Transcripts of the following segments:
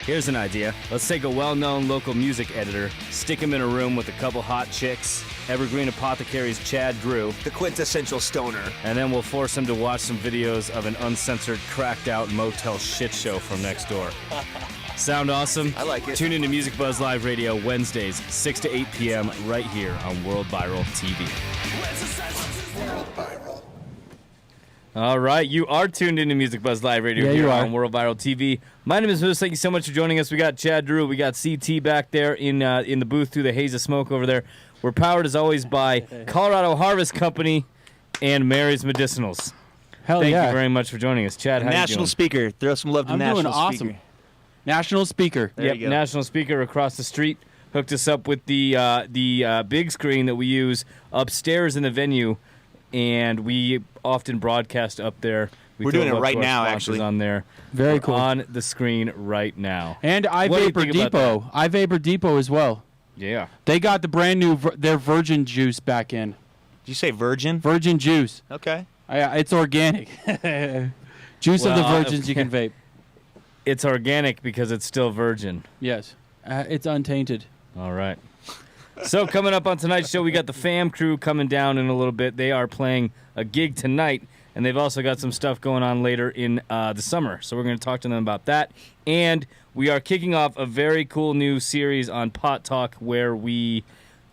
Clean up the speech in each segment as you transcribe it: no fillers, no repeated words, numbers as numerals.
Here's an idea. Let's take a well-known local music editor, stick him in a room with a couple hot chicks, Evergreen Apothecary's Chad Drew, the quintessential stoner, and then we'll force him to watch some videos of an uncensored, cracked-out motel shit show from next door. Sound awesome? I like it. Tune into Music Buzz Live Radio Wednesdays, 6 to 8 p.m. right here on World Viral TV. World Viral. All right, you are tuned into Music Buzz Live Radio here on World Viral TV. My name is Moose. Thank you so much for joining us. We got Chad Drew. We got CT back there in the booth through the haze of smoke over there. We're powered, as always, by Colorado Harvest Company and Mary's Medicinals. Thank you very much for joining us. Chad, how you doing? National Speaker. Throw some love to National Speaker. I'm doing awesome. National Speaker. Yep, National Speaker across the street hooked us up with the big screen that we use upstairs in the venue, and we often broadcast up there. We're doing it right now, actually. On there. Very cool. On the screen right now. And iVapor Depot. iVapor Depot as well. Yeah. They got the brand new, their virgin juice back in. Did you say virgin? Virgin juice. Okay. It's organic. Juice of the virgins you can vape. It's organic because it's still virgin. Yes. It's untainted. All right. So coming up on tonight's show, we got the Fam Crew coming down in a little bit. They are playing a gig tonight, and they've also got some stuff going on later in the summer. So we're going to talk to them about that. And we are kicking off a very cool new series on Pot Talk where we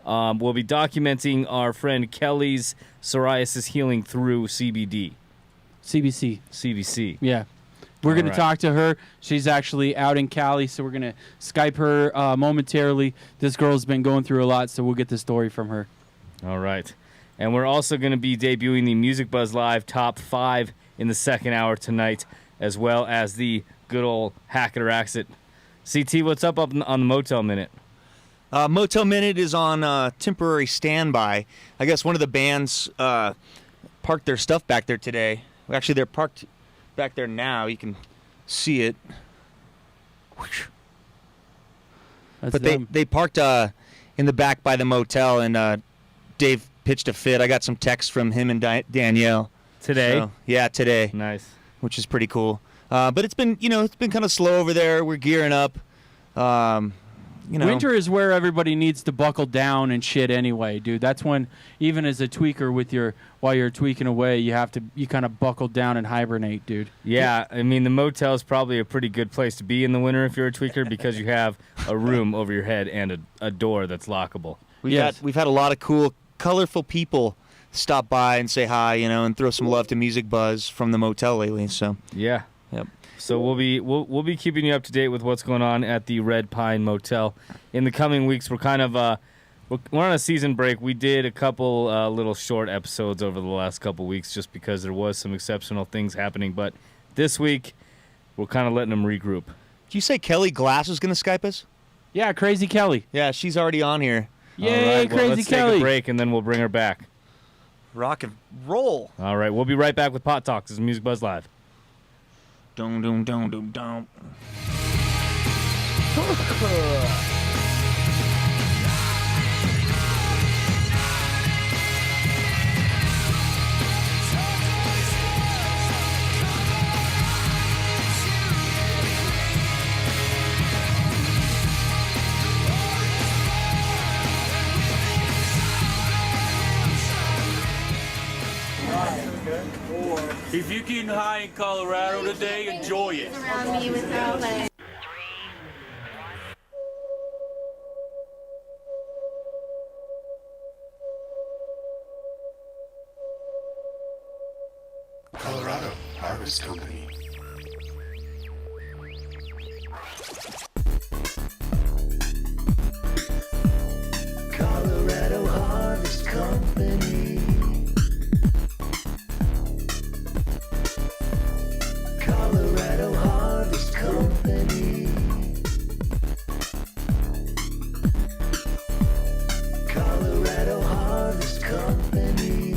will be documenting our friend Kelly's psoriasis healing through CBD. CBC. Yeah. All We're going to right. talk to her. She's actually out in Cali, so we're going to Skype her momentarily. This girl's been going through a lot, so we'll get the story from her. All right. And we're also going to be debuting the Music Buzz Live Top 5 in the second hour tonight, as well as the good old Hack It or Axe It. CT, what's up on the Motel Minute? Motel Minute is on temporary standby. I guess one of the bands parked their stuff back there today. Actually, they're parked back there now. You can see it. But they parked in the back by the motel, and Dave pitched a fit. I got some texts from him and Danielle Today? So, yeah, today. Nice. Which is pretty cool. But it's been kind of slow over there. We're gearing up. Winter is where everybody needs to buckle down and shit anyway, dude. That's when, even as a tweaker while you're tweaking away, you kind of buckle down and hibernate, dude. Yeah, I mean, the motel is probably a pretty good place to be in the winter if you're a tweaker because you have a room over your head and a door that's lockable. We've had a lot of cool, colorful people stop by and say hi, and throw some love to Music Buzz from the motel lately. So yeah. Yep. So we'll be keeping you up to date with what's going on at the Red Pine Motel in the coming weeks. We're kind of we're on a season break. We did a couple little short episodes over the last couple weeks just because there was some exceptional things happening. But this week we're kind of letting them regroup. Did you say Kelly Glass was going to Skype us? Yeah, Crazy Kelly. Yeah, she's already on here. Yay, All right, Crazy let's Kelly. take a break and then we'll bring her back. Rock and roll. All right, we'll be right back with Pot Talks. This is Music Buzz Live. Dum dum dum dum dum. If you're getting high in Colorado today, enjoy it. Around me with her leg. Colorado Harvest Company. Colorado Harvest Company. Colorado Harvest Company. Colorado Harvest Company.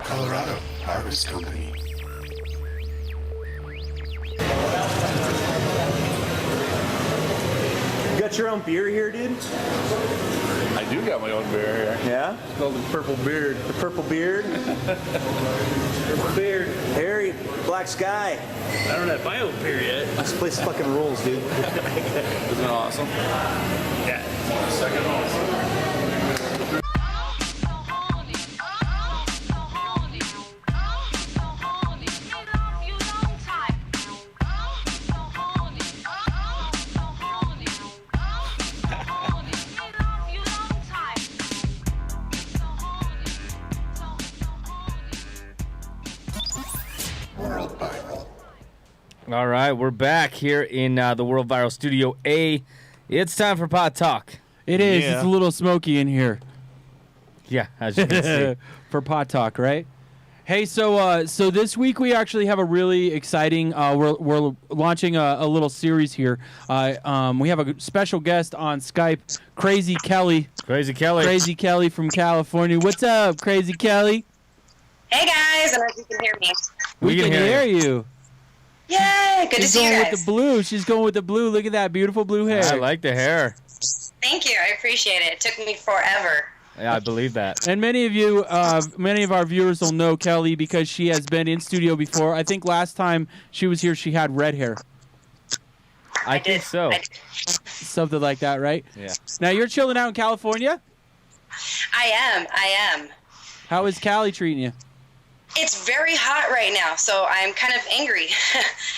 Colorado Harvest Company. You got your own beer here, dude? I do got my own beer here. Yeah? It's called the Purple Beard. The purple beard? Purple Beard. Harry, black sky. I don't have my own beer yet. This place fucking rules, dude. Isn't it awesome? Yeah. Second awesome. World Viral. All right, we're back here in the World Viral Studio A. It's time for Pot Talk. It is. Yeah. It's a little smoky in here Yeah, as you can see. for Pot Talk, right? Hey, so this week we actually have a really exciting. We're launching a little series here. We have a special guest on Skype, Krazy Kelly. Crazy Kelly. Krazy Kelly from California. What's up, Krazy Kelly? Hey guys, I don't know if you can hear me. We can hear you. Yay! Good to She's see you going guys. with the blue. She's going with the blue. Look at that beautiful blue hair. I like the hair. Thank you. I appreciate it. It took me forever. Yeah, I believe that. And many of our viewers will know Kelly because she has been in studio before. I think last time she was here, she had red hair, I think so. something like that, right? Yeah. Now you're chilling out in California. I am. How is Cali treating you? It's very hot right now, so I'm kind of angry.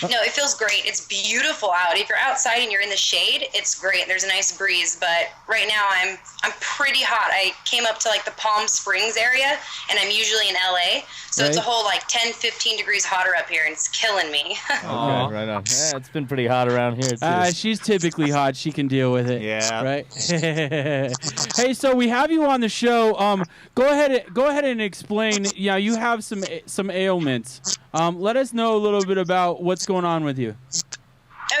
No, it feels great. It's beautiful out. If you're outside and you're in the shade, it's great. There's a nice breeze, but right now I'm pretty hot. I came up to like the Palm Springs area, and I'm usually in LA, so it's a Right. whole like 10, 15 degrees hotter up here, and it's killing me. Okay, right on. Yeah, it's been pretty hot around here, too. She's typically hot. She can deal with it. Yeah. Right. Hey, so we have you on the show. Go ahead and explain. Yeah, you have some ailments. Let us know a little bit about what's going on with you.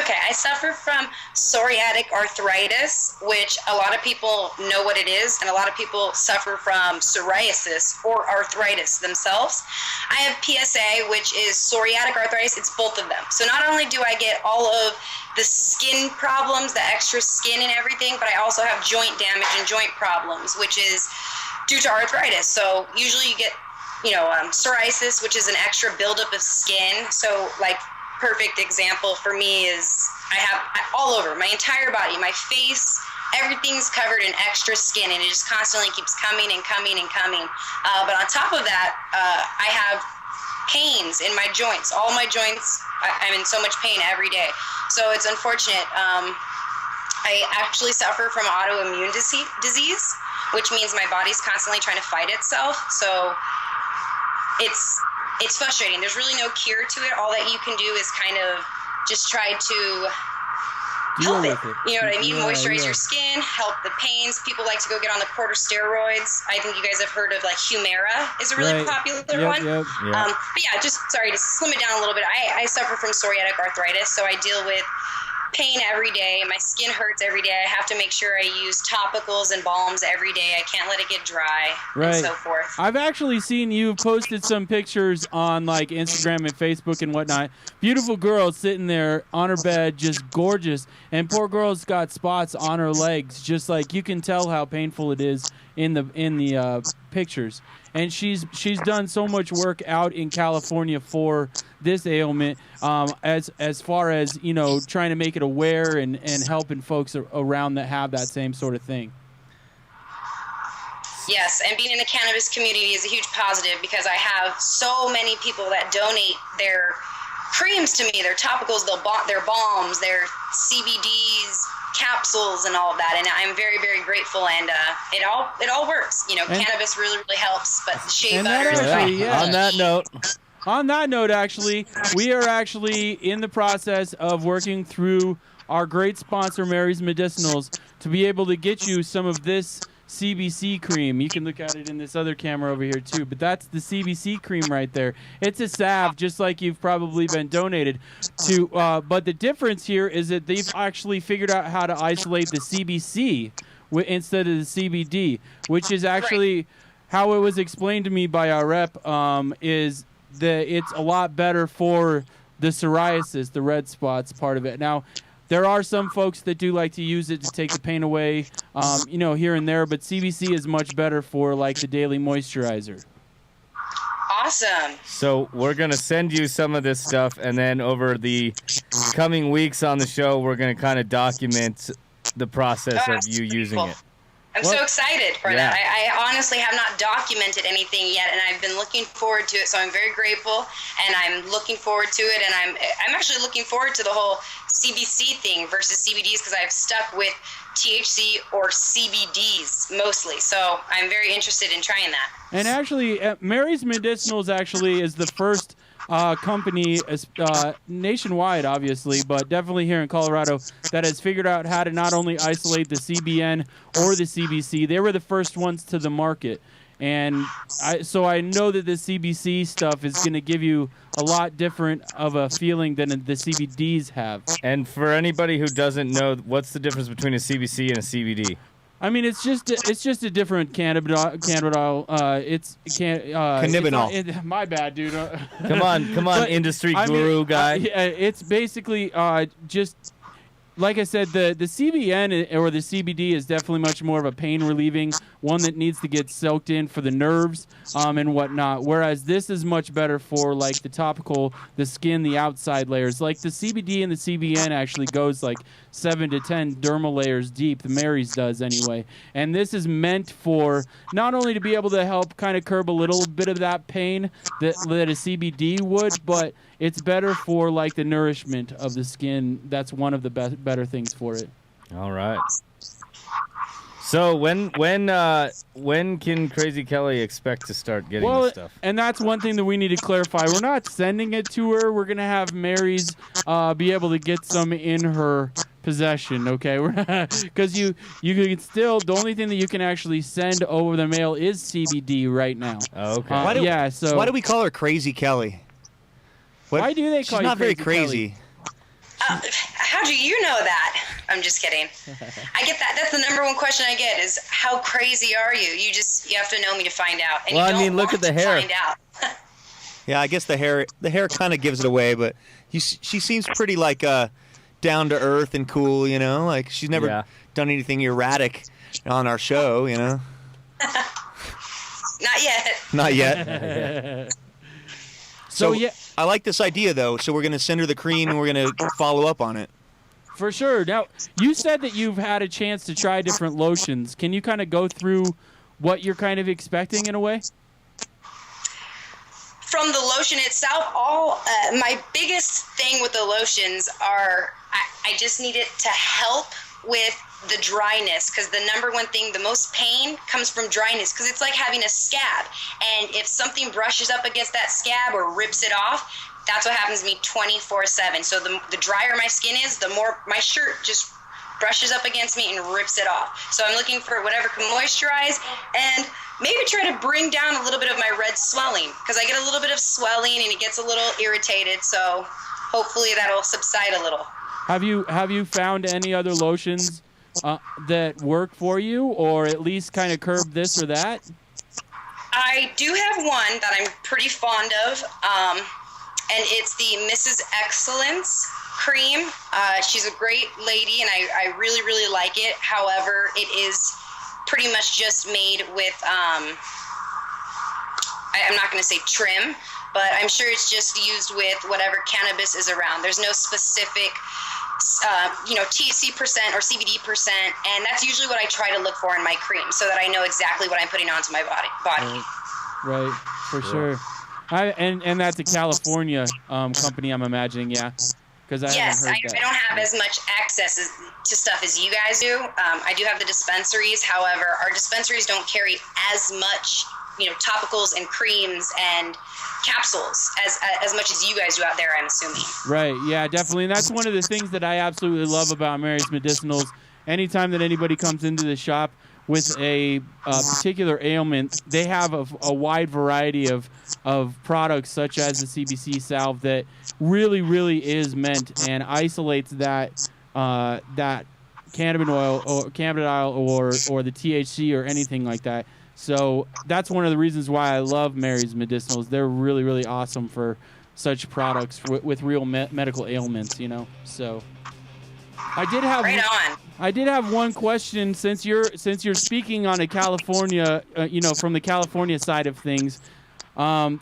Okay, I suffer from psoriatic arthritis, which a lot of people know what it is, and a lot of people suffer from psoriasis or arthritis themselves. I have PSA, which is psoriatic arthritis. It's both of them. So not only do I get all of the skin problems, the extra skin and everything, but I also have joint damage and joint problems, which is due to arthritis. So usually you get, psoriasis, which is an extra buildup of skin. So like, perfect example for me is I have all over my entire body, my face, everything's covered in extra skin, and it just constantly keeps coming and coming and coming. But on top of that, I have pains in my joints. All my joints, I'm in so much pain every day. So it's unfortunate. I actually suffer from autoimmune disease, which means my body's constantly trying to fight itself. So it's frustrating. There's really no cure to it. All that you can do is kind of just try to help it. You know what I mean? Yeah, Moisturize yeah. your skin, help the pains. People like to go get on the corticosteroids. I think you guys have heard of like Humira is a really Right. popular Yep, one. yep. Yeah. But yeah, just sorry to slim it down a little bit. I suffer from psoriatic arthritis, so I deal with pain every day. My skin hurts every day. I have to make sure I use topicals and balms every day. I can't let it get dry Right. and so forth. I've actually seen you posted some pictures on like Instagram and Facebook and whatnot. Beautiful girl sitting there on her bed, just gorgeous. And poor girl's got spots on her legs, just like you can tell how painful it is in the pictures. And she's done so much work out in California for this ailment, as far as trying to make it aware and helping folks around that have that same sort of thing. Yes, and being in the cannabis community is a huge positive because I have so many people that donate their creams to me, their topicals, their balms, their CBDs, capsules, and all of that. And I'm very, very grateful. And it all works. Cannabis really, really helps. But the shea and that butter is actually, fine. yeah. On that note, actually, we are actually in the process of working through our great sponsor, Mary's Medicinals, to be able to get you some of this CBC cream. You can look at it in this other camera over here too, but that's the CBC cream right there. It's a salve, just like you've probably been donated to, but the difference here is that they've actually figured out how to isolate the CBC instead of the CBD, which is actually how it was explained to me by our rep is that it's a lot better for the psoriasis, the red spots part of it. Now, there are some folks that do like to use it to take the pain away, here and there, but CBC is much better for like the daily moisturizer. Awesome. So we're going to send you some of this stuff, and then over the coming weeks on the show, we're going to kind of document the process of you using it. I'm so excited for Yeah. that. I honestly have not documented anything yet, and I've been looking forward to it. So I'm very grateful, and I'm looking forward to it. And I'm actually looking forward to the whole CBC thing versus CBDs because I've stuck with THC or CBDs mostly. So I'm very interested in trying that. And actually, Mary's Medicinals actually is the first company nationwide, obviously, but definitely here in Colorado, that has figured out how to not only isolate the CBN or the CBC. They were the first ones to the market. And so I know that the CBC stuff is going to give you a lot different of a feeling than the CBDs have. And for anybody who doesn't know, what's the difference between a CBC and a CBD? I mean, it's just a different cannabinol. Cannabinol. My bad, dude. Come on, But, industry I mean, guru guy. it's basically just like I said, the CBN or the CBD is definitely much more of a pain relieving one that needs to get soaked in for the nerves and whatnot. Whereas this is much better for like the topical, the skin, the outside layers. Like the CBD and the CBN actually goes like 7 to 10 dermal layers deep. The Mary's does anyway. And this is meant for not only to be able to help kind of curb a little bit of that pain that a CBD would, but it's better for like the nourishment of the skin. That's one of the better things for it. All right. So when can Krazy Kelly expect to start getting this stuff? And that's one thing that we need to clarify. We're not sending it to her. We're gonna have Mary's be able to get some in her possession. Okay, because you can still, the only thing that you can actually send over the mail is CBD right now. Oh, okay. Why do we call her Krazy Kelly? Why do they call She's you not very Crazy crazy. How do you know that? I'm just kidding. I get that. That's the number one question I get is how crazy are you? You have to know me to find out. And Well, you I don't mean, look want at the to hair. Find out. Yeah, I guess the hair kind of gives it away, but she seems pretty like down to earth and cool, you know? Like she's never done anything erratic on our show, you know? Not yet. Not yet. So yeah, I like this idea though. So we're going to send her the cream and we're going to follow up on it. for sure. Now, you said that you've had a chance to try different lotions. Can you kind of go through what you're kind of expecting in a way? From the lotion itself, my biggest thing with the lotions are I just need it to help with the dryness, because the number one thing, the most pain comes from dryness, because it's like having a scab, and if something brushes up against that scab or rips it off, that's what happens to me 24/7. So the drier my skin is, the more my shirt just brushes up against me and rips it off. So I'm looking for whatever can moisturize and maybe try to bring down a little bit of my red swelling, because I get a little bit of swelling and it gets a little irritated. So hopefully that'll subside a little. Have you found any other lotions that work for you, or at least kind of curb this or that? I do have one that I'm pretty fond of, and it's the Mrs. Excellence cream. She's a great lady, and I really, really like it. However, it is pretty much just made with, I'm not going to say trim, but I'm sure it's just used with whatever cannabis is around. There's no specific THC percent or CBD percent, and that's usually what I try to look for in my cream, so that I know exactly what I'm putting onto my body. Right, for sure. And that's a California company, I'm imagining, yeah. Because I don't have as much access to stuff as you guys do. I do have the dispensaries. However, our dispensaries don't carry as much, topicals and creams and capsules as much as you guys do out there, I'm assuming. Right, yeah, definitely. And that's one of the things that I absolutely love about Mary's Medicinals. Anytime that anybody comes into the shop with a particular ailment, they have a wide variety of products, such as the CBC salve, that really, really is meant and isolates that cannabinoid or the THC or anything like that So that's one of the reasons why I love Mary's Medicinals. They're really, really awesome for such products with real medical ailments, you know. So I did have Right on. I did have one question since you're speaking on a California, from the California side of things.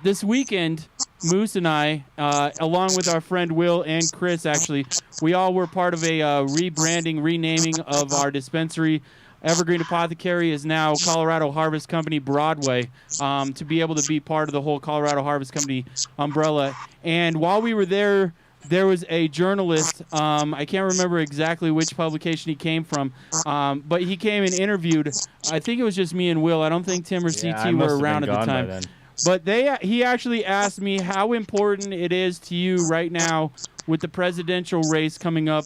This weekend, Moose and I, along with our friend Will and Chris, actually, we all were part of a rebranding, renaming of our dispensary. Evergreen Apothecary is now Colorado Harvest Company Broadway, to be able to be part of the whole Colorado Harvest Company umbrella. And while we were there, there was a journalist, I can't remember exactly which publication he came from, but he came and interviewed, I think it was just me and Will. I don't think Tim or CT were around at the time. But he actually asked me how important it is to you right now with the presidential race coming up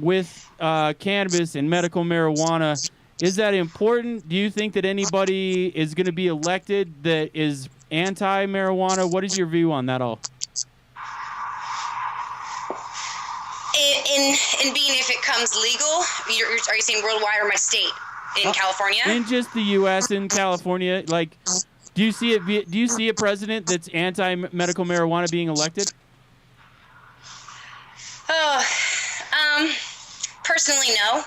with cannabis and medical marijuana. Is that important? Do you think that anybody is going to be elected that is anti-marijuana? What is your view on that all? In being, if it comes legal, are you saying worldwide or my state in California? In just the U.S. in California, like, do you see a president that's anti-medical marijuana being elected? Oh, personally, no.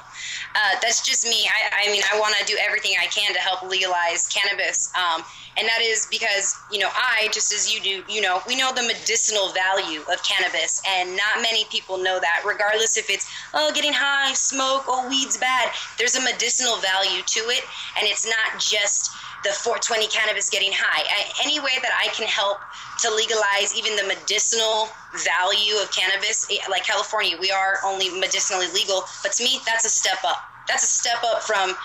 That's just me. I mean, I want to do everything I can to help legalize cannabis. And that is because, I, just as you do, we know the medicinal value of cannabis, and not many people know that, regardless if it's, getting high, smoke, weed's bad. There's a medicinal value to it, and it's not just the 420 cannabis getting high. Any way that I can help to legalize even the medicinal value of cannabis, like California, we are only medicinally legal, but to me, that's a step up. That's a step up from,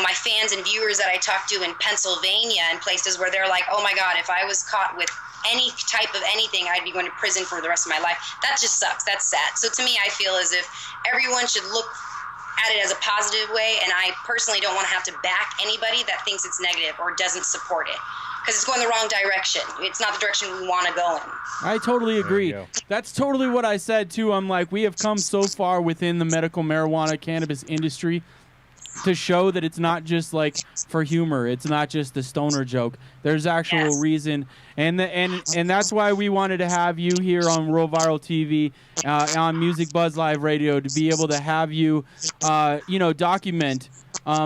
my fans and viewers that I talk to in Pennsylvania and places where they're like, oh my God, if I was caught with any type of anything, I'd be going to prison for the rest of my life. That just sucks. That's sad. So to me, I feel as if everyone should look at it as a positive way, and I personally don't want to have to back anybody that thinks it's negative or doesn't support it, because it's going the wrong direction. It's not the direction we want to go in. I totally agree. That's totally what I said too. I'm like, we have come so far within the medical marijuana cannabis industry to show that it's not just like for humor. It's not just the stoner joke. There's actual reason, and that's why we wanted to have you here on World Viral TV, on Music Buzz Live Radio, to be able to have you, document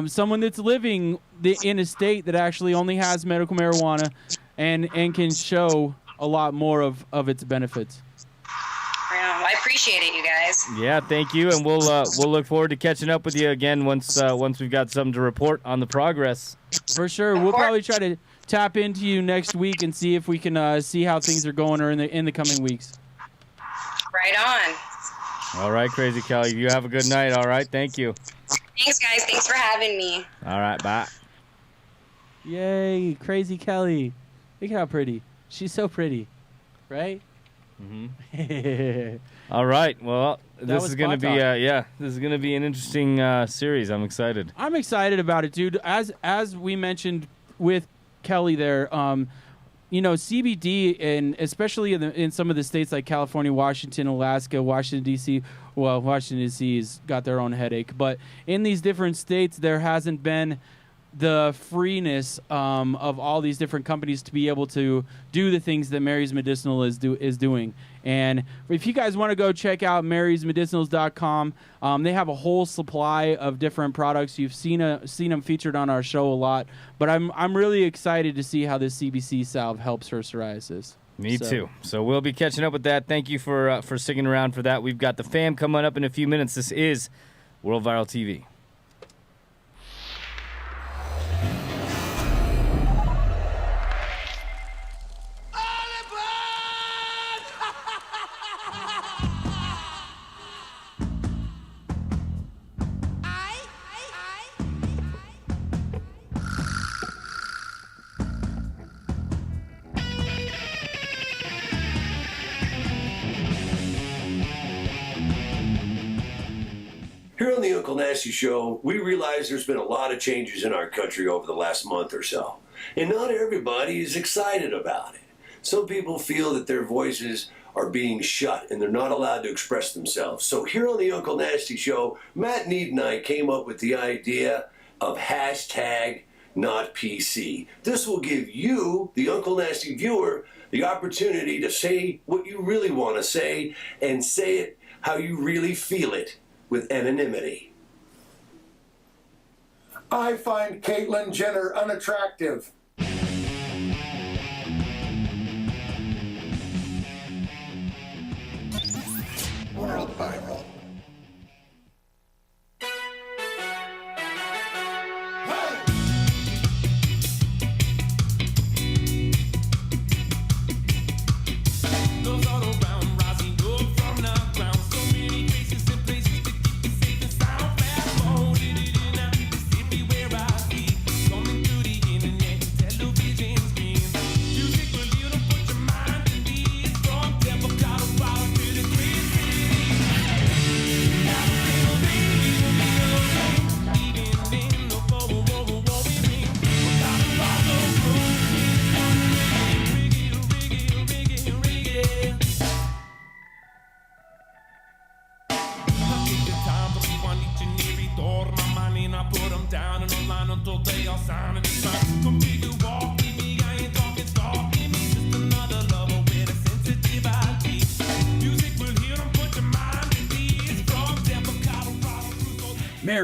someone that's living in a state that actually only has medical marijuana, and can show a lot more of its benefits. I appreciate it, you guys. Yeah, thank you, and we'll look forward to catching up with you again once we've got something to report on the progress. For sure, we'll probably try to tap into you next week and see if we can see how things are going or in the coming weeks. Right on. All right, Crazy Kelly, you have a good night. All right, thank you. Thanks, guys. Thanks for having me. All right, bye. Yay, Crazy Kelly! Look how pretty. She's so pretty, right? Mm-hmm. All right. Well, this is going to be this is going to be an interesting series. I'm excited. I'm excited about it, dude. As we mentioned with Kelly there, CBD, and especially in some of the states like California, Washington, Alaska, Washington D.C. Well, Washington D.C.'s got their own headache, but in these different states, there hasn't been the freeness of all these different companies to be able to do the things that Mary's Medicinal is doing. And if you guys want to go check out marysmedicinals.com, they have a whole supply of different products. You've seen them featured on our show a lot, but I'm really excited to see how this CBC salve helps her psoriasis. Me too. So we'll be catching up with that. Thank you for sticking around for that. We've got the fam coming up in a few minutes. This is World Viral TV. Here on the Uncle Nasty Show, we realize there's been a lot of changes in our country over the last month or so, and not everybody is excited about it. Some people feel that their voices are being shut and they're not allowed to express themselves. So here on the Uncle Nasty Show, Matt Need and I came up with the idea of hashtag not PC. This will give you, the Uncle Nasty viewer, the opportunity to say what you really want to say and say it how you really feel it with anonymity. I find Caitlyn Jenner unattractive. World Viral.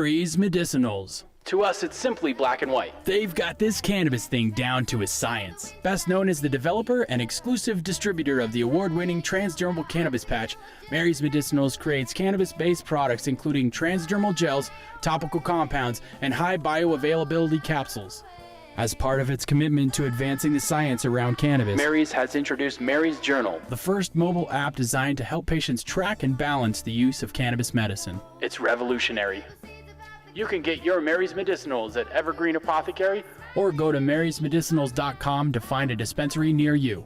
Mary's Medicinals. To us, it's simply black and white. They've got this cannabis thing down to a science. Best known as the developer and exclusive distributor of the award-winning transdermal cannabis patch, Mary's Medicinals creates cannabis-based products including transdermal gels, topical compounds, and high bioavailability capsules. As part of its commitment to advancing the science around cannabis, Mary's has introduced Mary's Journal, the first mobile app designed to help patients track and balance the use of cannabis medicine. It's revolutionary. You can get your Mary's Medicinals at Evergreen Apothecary or go to marysmedicinals.com to find a dispensary near you.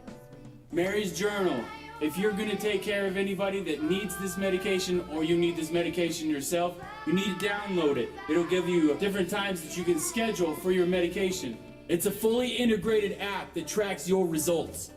Mary's Journal. If you're going to take care of anybody that needs this medication or you need this medication yourself, you need to download it. It'll give you different times that you can schedule for your medication. It's a fully integrated app that tracks your results.